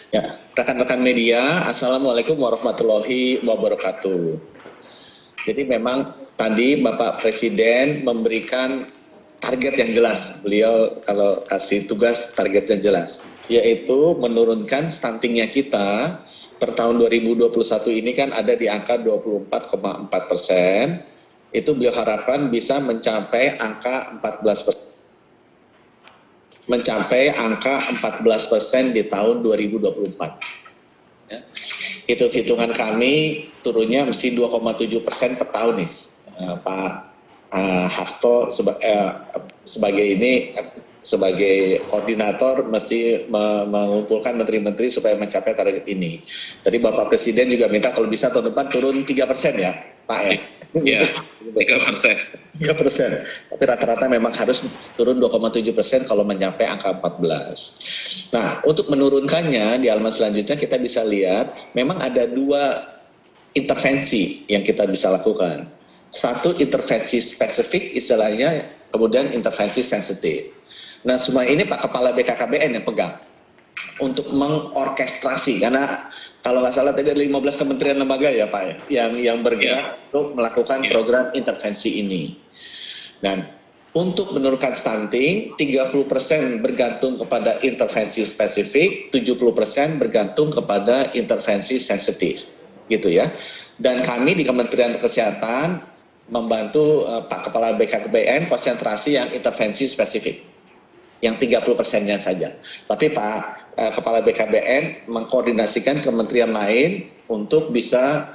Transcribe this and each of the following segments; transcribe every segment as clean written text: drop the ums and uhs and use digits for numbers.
Ya, rekan-rekan media, Assalamualaikum warahmatullahi wabarakatuh. Jadi memang tadi Bapak Presiden memberikan target yang jelas. Beliau kalau kasih tugas targetnya jelas, yaitu menurunkan stuntingnya kita per tahun 2021 ini kan ada di angka 24,4%. Itu beliau harapkan bisa mencapai angka 14%. Mencapai angka 14% di tahun 2024. Ya. Hitung-hitungan kami turunnya mesti 2,7% per tahun nih, Pak Hasto sebagai koordinator mesti mengumpulkan menteri-menteri supaya mencapai target ini. Jadi Bapak Presiden juga minta kalau bisa tahun depan turun 3% ya, Pak ya. Ya, 3%. 3%. Tapi rata-rata memang harus turun 2,7% kalau mencapai angka 14. Nah, untuk menurunkannya di halaman selanjutnya kita bisa lihat memang ada dua intervensi yang kita bisa lakukan. Satu intervensi spesifik istilahnya, kemudian intervensi sensitif. Nah, semua ini Pak Kepala BKKBN yang pegang untuk mengorkestrasi, karena kalau nggak salah tadi ada 15 kementerian lembaga ya Pak ya, yang bergerak untuk melakukan program intervensi ini. Dan untuk menurunkan stunting, 30% bergantung kepada intervensi spesifik, 70% bergantung kepada intervensi sensitif, gitu ya. Dan kami di Kementerian Kesehatan membantu Pak Kepala BKKBN konsentrasi yang intervensi spesifik, yang 30%-nya saja. Tapi Pak Kepala BKBN mengkoordinasikan kementerian lain untuk bisa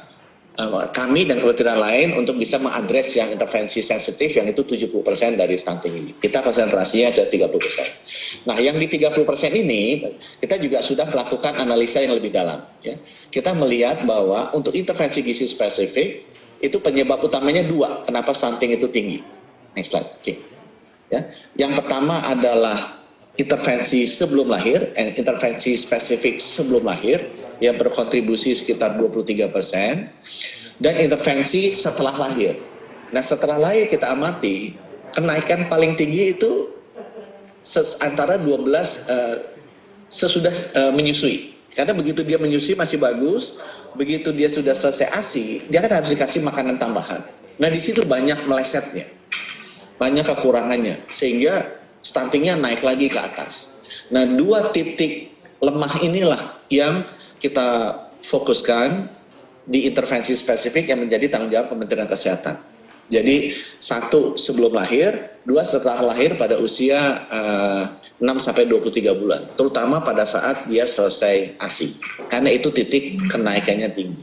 kami dan kementerian lain untuk bisa mengadres yang intervensi sensitif yang itu 70% dari stunting ini. Kita konsentrasinya ada 30%. Nah, yang di 30% ini kita juga sudah melakukan analisa yang lebih dalam. Ya. Kita melihat bahwa untuk intervensi gizi spesifik itu penyebab utamanya dua. Kenapa stunting itu tinggi? Next slide. Okay. Ya. Yang pertama adalah intervensi sebelum lahir, intervensi spesifik sebelum lahir yang berkontribusi sekitar 23%, dan intervensi setelah lahir. Nah, setelah lahir kita amati kenaikan paling tinggi itu antara 12 sesudah menyusui. Karena begitu dia menyusui masih bagus, begitu dia sudah selesai ASI, dia kan harus dikasih makanan tambahan. Nah, di situ banyak melesetnya, banyak kekurangannya, sehingga stuntingnya naik lagi ke atas. Nah, dua titik lemah inilah yang kita fokuskan di intervensi spesifik yang menjadi tanggung jawab Kementerian Kesehatan. Jadi, satu sebelum lahir, dua setelah lahir pada usia 6-23 bulan, terutama pada saat dia selesai ASI. Karena itu titik kenaikannya tinggi.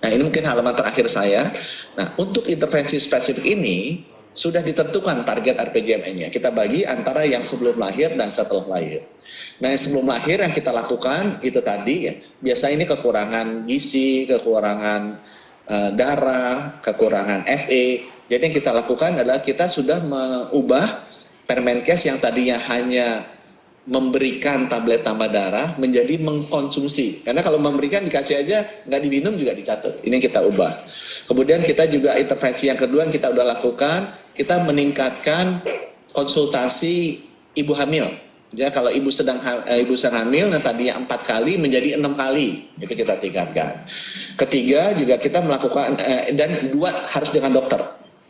Nah, ini mungkin halaman terakhir saya. Nah, untuk intervensi spesifik ini, sudah ditentukan target RPJMN-nya. Kita bagi antara yang sebelum lahir dan setelah lahir. Nah, yang sebelum lahir yang kita lakukan itu tadi ya, biasa ini kekurangan gizi, kekurangan darah, kekurangan Fe. Jadi yang kita lakukan adalah kita sudah mengubah Permenkes yang tadinya hanya memberikan tablet tambah darah menjadi mengkonsumsi. Karena kalau memberikan dikasih aja, nggak diminum juga dicatat. Ini kita ubah. Kemudian kita juga intervensi yang kedua yang kita udah lakukan, kita meningkatkan konsultasi ibu hamil. Jadi kalau ibu sedang hamil, nah tadinya 4 kali menjadi 6 kali, itu kita tingkatkan. Ketiga juga kita melakukan dan dua harus dengan dokter.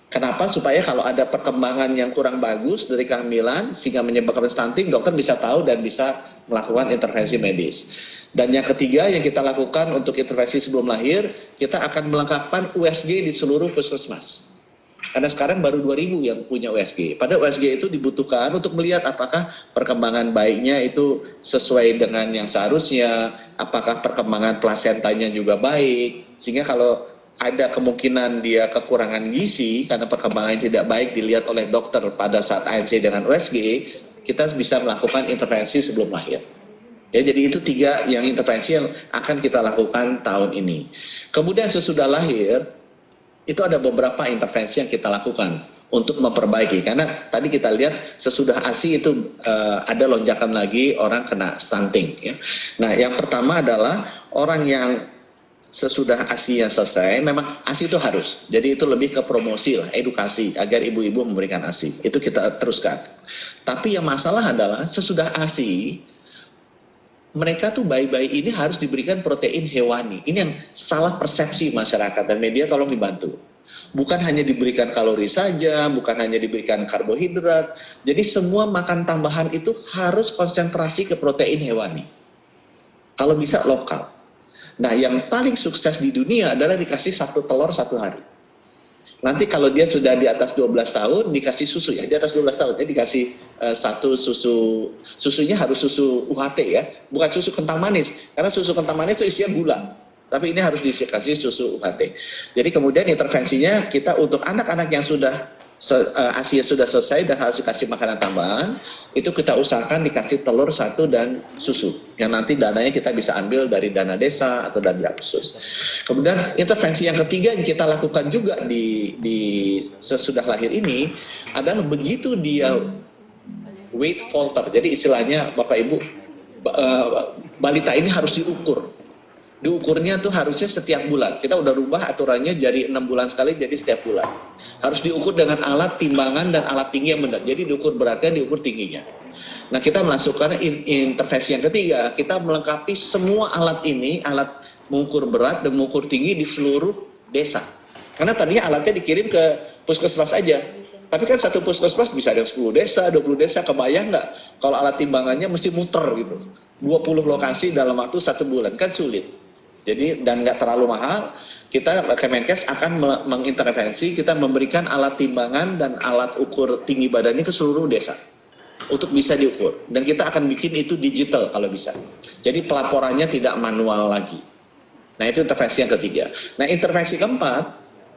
Kenapa? Supaya kalau ada perkembangan yang kurang bagus dari kehamilan sehingga menyebabkan stunting, dokter bisa tahu dan bisa melakukan intervensi medis. Dan yang ketiga yang kita lakukan untuk intervensi sebelum lahir, kita akan melengkapkan USG di seluruh puskesmas. Karena sekarang baru 2.000 yang punya USG. Pada USG itu dibutuhkan untuk melihat apakah perkembangan bayinya itu sesuai dengan yang seharusnya, apakah perkembangan plasentanya juga baik, sehingga kalau ada kemungkinan dia kekurangan gizi karena perkembangan tidak baik dilihat oleh dokter pada saat ANC dengan USG, kita bisa melakukan intervensi sebelum lahir. Ya, jadi itu 3 yang intervensi yang akan kita lakukan tahun ini. Kemudian sesudah lahir, itu ada beberapa intervensi yang kita lakukan untuk memperbaiki. Karena tadi kita lihat sesudah ASI itu ada lonjakan lagi orang kena stunting. Ya. Nah, yang pertama adalah orang yang sesudah ASI-nya selesai, memang ASI itu harus. Jadi itu lebih ke promosi lah, edukasi agar ibu-ibu memberikan ASI. Itu kita teruskan. Tapi yang masalah adalah sesudah ASI, mereka tuh bayi-bayi ini harus diberikan protein hewani. Ini yang salah persepsi masyarakat dan media, tolong dibantu. Bukan hanya diberikan kalori saja, bukan hanya diberikan karbohidrat. Jadi semua makan tambahan itu harus konsentrasi ke protein hewani. Kalau bisa lokal. Nah, yang paling sukses di dunia adalah dikasih 1 telur 1 hari. Nanti kalau dia sudah di atas 12 tahun, dikasih susu ya, di atas 12 tahun, ya dikasih 1 susunya harus susu UHT ya, bukan susu kental manis, karena susu kental manis itu isinya gula, tapi ini harus dikasih susu UHT. Jadi kemudian intervensinya kita untuk anak-anak yang sudah ASIA sudah selesai dan harus dikasih makanan tambahan, itu kita usahakan dikasih telur 1 dan susu, yang nanti dananya kita bisa ambil dari dana desa atau dari khusus. Kemudian intervensi yang ketiga yang kita lakukan juga di sesudah lahir ini adalah begitu dia weight falter, jadi istilahnya Bapak Ibu, balita ini harus diukur. Diukurnya tuh harusnya setiap bulan. Kita udah rubah aturannya jadi 6 bulan sekali, jadi setiap bulan. Harus diukur dengan alat timbangan dan alat tinggi yang benar. Jadi diukur beratnya, diukur tingginya. Nah, kita melakukan intervensi yang ketiga. Kita melengkapi semua alat ini, alat mengukur berat dan mengukur tinggi di seluruh desa. Karena tadinya alatnya dikirim ke puskesmas aja. Tapi kan satu puskesmas bisa ada 10 desa, 20 desa, kebayang nggak? Kalau alat timbangannya mesti muter gitu. 20 lokasi dalam waktu 1 bulan, kan sulit. Jadi dan nggak terlalu mahal, kita Kemenkes akan mengintervensi, kita memberikan alat timbangan dan alat ukur tinggi badan ini ke seluruh desa untuk bisa diukur. Dan kita akan bikin itu digital kalau bisa. Jadi pelaporannya tidak manual lagi. Nah, itu intervensi yang ketiga. Nah, intervensi keempat,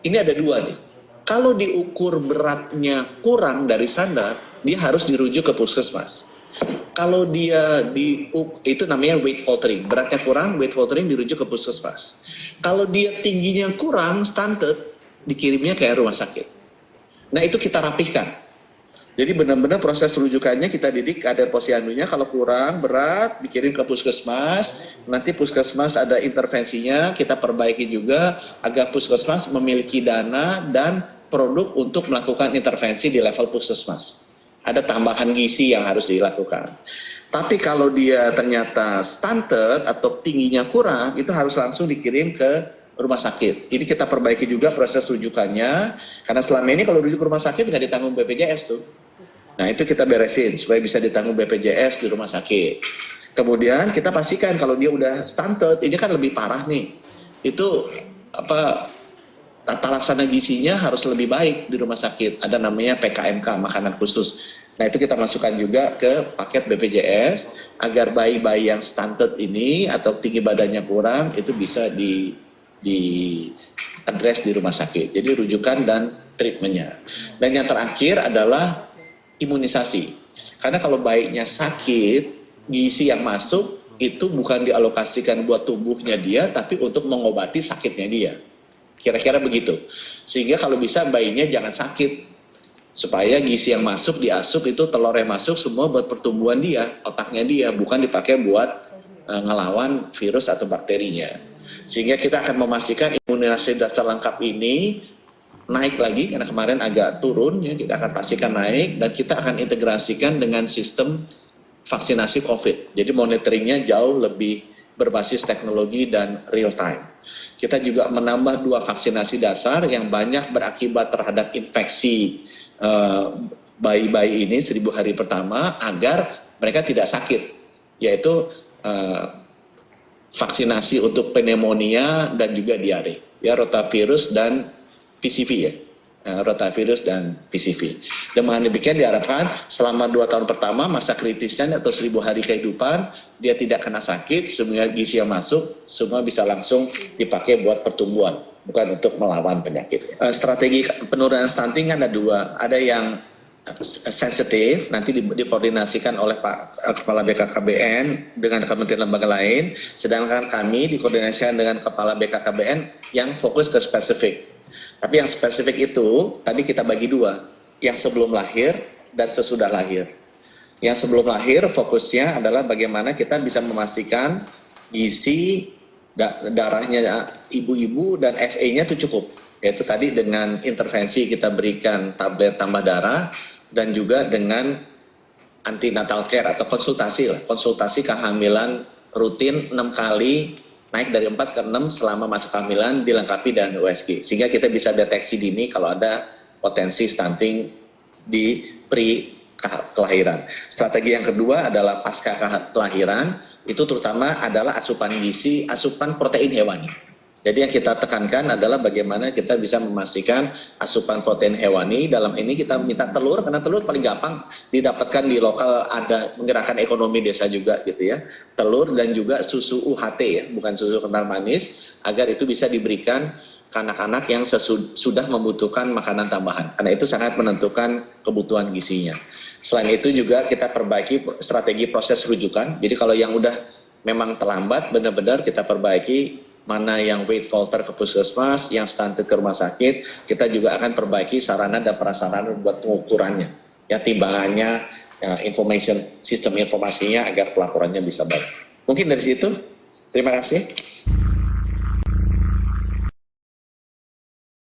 ini ada 2 nih. Kalau diukur beratnya kurang dari standar, dia harus dirujuk ke puskesmas. Kalau dia itu namanya weight faltering, beratnya kurang, weight faltering dirujuk ke puskesmas. Kalau dia tingginya kurang, stunted, dikirimnya ke rumah sakit. Nah, itu kita rapihkan. Jadi benar-benar proses rujukannya kita didik kader posyandunya, kalau kurang berat dikirim ke puskesmas, nanti puskesmas ada intervensinya, kita perbaiki juga agar puskesmas memiliki dana dan produk untuk melakukan intervensi di level puskesmas. Ada tambahan gizi yang harus dilakukan. Tapi kalau dia ternyata stunted atau tingginya kurang, itu harus langsung dikirim ke rumah sakit. Ini kita perbaiki juga proses rujukannya, karena selama ini kalau rujuk ke rumah sakit nggak ditanggung BPJS tuh. Nah, itu kita beresin supaya bisa ditanggung BPJS di rumah sakit. Kemudian kita pastikan kalau dia udah stunted, ini kan lebih parah nih. Itu tata laksana gizinya harus lebih baik di rumah sakit. Ada namanya PKMK, makanan khusus. Nah, itu kita masukkan juga ke paket BPJS agar bayi-bayi yang stunted ini atau tinggi badannya kurang itu bisa di address di rumah sakit. Jadi rujukan dan treatmentnya. Dan yang terakhir adalah imunisasi. Karena kalau bayinya sakit, gizi yang masuk itu bukan dialokasikan buat tubuhnya dia, tapi untuk mengobati sakitnya dia. Kira-kira begitu. Sehingga kalau bisa bayinya jangan sakit. Supaya gizi yang masuk diasup itu telur yang masuk semua buat pertumbuhan dia, otaknya dia, bukan dipakai buat ngelawan virus atau bakterinya. Sehingga kita akan memastikan imunisasi dasar lengkap ini naik lagi, karena kemarin agak turun, ya, kita akan pastikan naik, dan kita akan integrasikan dengan sistem vaksinasi COVID. Jadi monitoringnya jauh lebih berbasis teknologi dan real time. Kita juga menambah 2 vaksinasi dasar yang banyak berakibat terhadap infeksi bayi-bayi ini 1000 hari pertama agar mereka tidak sakit, yaitu vaksinasi untuk pneumonia dan juga diare, ya, rotavirus dan PCV ya. Rotavirus dan PCV. Dengan demikian diharapkan selama 2 tahun pertama masa kritisnya atau 1000 hari kehidupan dia tidak kena sakit, semua gizi yang masuk semua bisa langsung dipakai buat pertumbuhan, bukan untuk melawan penyakit. Strategi penurunan stunting kan ada 2, ada yang sensitif nanti dikoordinasikan oleh Pak Kepala BKKBN dengan kementerian lembaga lain, sedangkan kami dikoordinasikan dengan Kepala BKKBN yang fokus ke spesifik. Tapi yang spesifik itu tadi kita bagi 2, yang sebelum lahir dan sesudah lahir. Yang sebelum lahir fokusnya adalah bagaimana kita bisa memastikan gizi darahnya ibu-ibu dan FA-nya itu cukup. Yaitu tadi dengan intervensi kita berikan tablet tambah darah dan juga dengan antenatal care atau konsultasi kehamilan rutin 6 kali, naik dari 4 ke 6 selama masa kehamilan dilengkapi dengan USG. Sehingga kita bisa deteksi dini kalau ada potensi stunting di kelahiran. Strategi yang kedua adalah pasca kelahiran, itu terutama adalah asupan gizi, asupan protein hewani. Jadi yang kita tekankan adalah bagaimana kita bisa memastikan asupan protein hewani. Dalam ini kita minta telur, karena telur paling gampang didapatkan di lokal, ada menggerakkan ekonomi desa juga gitu ya. Telur dan juga susu UHT ya, bukan susu kental manis, agar itu bisa diberikan ke anak-anak yang sudah membutuhkan makanan tambahan. Karena itu sangat menentukan kebutuhan gizinya. Selain itu juga kita perbaiki strategi proses rujukan. Jadi kalau yang udah memang terlambat, benar-benar kita perbaiki. Mana yang weight falter ke puskesmas, yang stunted ke rumah sakit, kita juga akan perbaiki sarana dan prasarana buat pengukurannya, ya timbangannya, ya, sistem informasinya agar pelaporannya bisa baik. Mungkin dari situ, terima kasih.